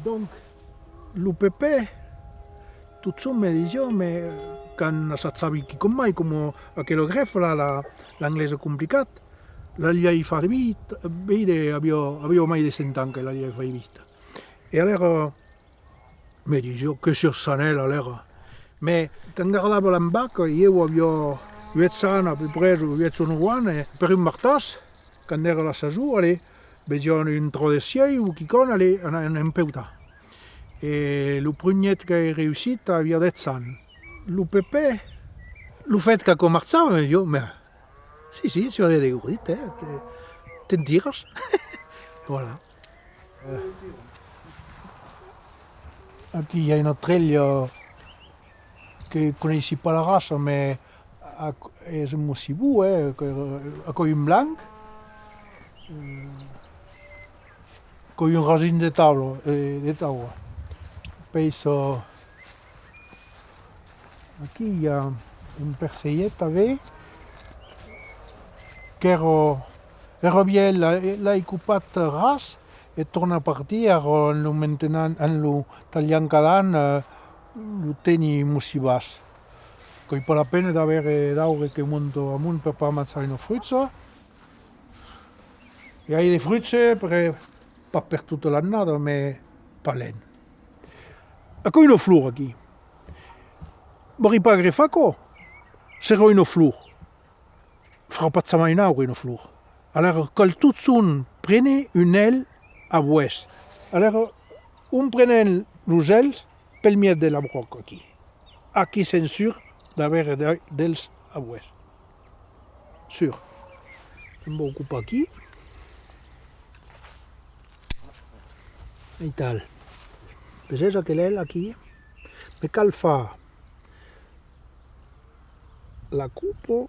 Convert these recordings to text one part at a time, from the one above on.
Donc, l'UPP, tutto sommato, mais quand ça savi qui comme mai, come aquello grefo là, l'inglese complicato, la gli fare vide, avevo mai di sentire che la gli fai vita. E allora mi dicevo che sur sanella allora. Ma quando guardavo l'ambacco, io avevo sana, preso, sono buone, per un martas, quando era la stagione, vedevo un trodessier o chi con alle un peuta. E il primo che è riuscito aveva detto l'UPP, il fatto che commerciava, io, ma sì, si aveva dei guriti, te diras. Voilà. Aquí hay una trella que conosci pas la raça, mais és un mocibú, con un blanc, con un racine de taula. Penso, aquí hi ha un persellet avec, que era bien l'ha ocupat ras e torna a partir en lo maintenant en lo tagliant cadan lo teni musibas. Coi per la pena d'avere d'aure che monto amunt per pas ammazzare una fruzza. E hai le fruzze pas per tutta l'annata, ma pas l'en. Ecco una flor aquí. Mori pas grefaco, serò una flor. Fra pas mai naure una flor. Alors, quand tout son prenait une aile à ouest. Alors, on prenait les ailes pel mieux de la broc aquí. Aquí c'est sûr d'avoir d'ailes à ouest. Sûr. On va occuper aquí. Et tal. Veus aquella aile aquí? Mais cal fa la coupe.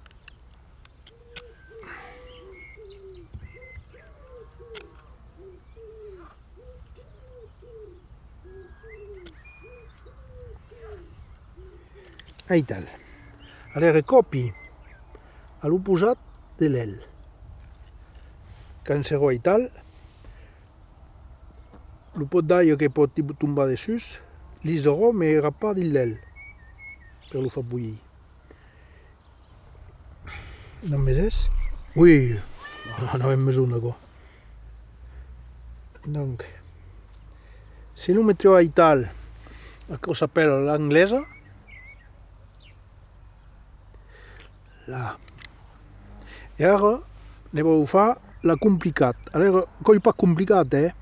Et tal. Alors, recopi à l'opposat de l'aile. Quand serà et tal, le pot d'aigua que pot tomber dessus, l'iserò, mais il n'y aura pas de l'aile pour le faire bouillir. Non mais oui, on avait besoin de quoi. Donc, si nous mettions à tal, ce qu'on s'appelle l'anglaise, là. Et alors, ne allons faire la complicate. Alors, quand il n'est pas compliqué, allez,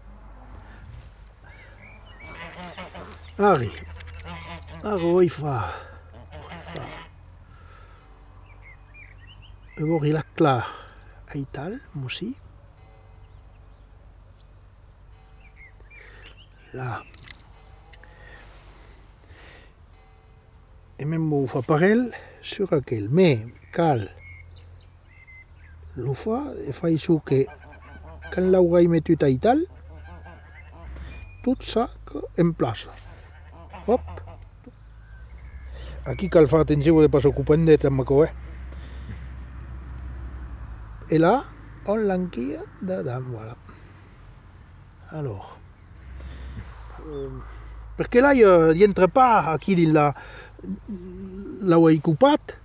alors il faut. Et voir il a clair à Ital, aussi. Là. Et même on fait pareil sur aquel. Mais, cal, le fait, il faut que quand l'aura y mettu à Ital, tout ça en place. Hop. Aquí cal fa attenzione de pas s'ocupar de tampoco, Et là, on l'enquille dedans, voilà. Alors, parce que là, il n'entre pas aquí dins la ho ocupat,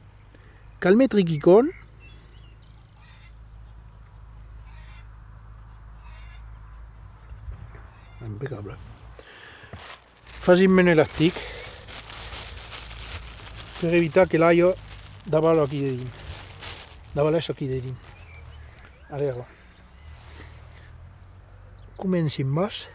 cal mettre qui con. Impeccable. Facilment elàstic per evitar que l'aigua davant aquí de dins. Davaleix aquí de dins. Alors, comenci amb mas.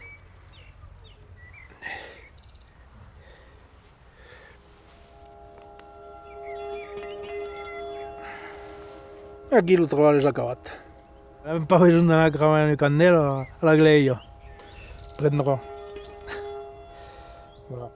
Aquí el treball és acabat. Hem pas besoin d'anar cremant una candela a la gleia. Prendrà. Voilà.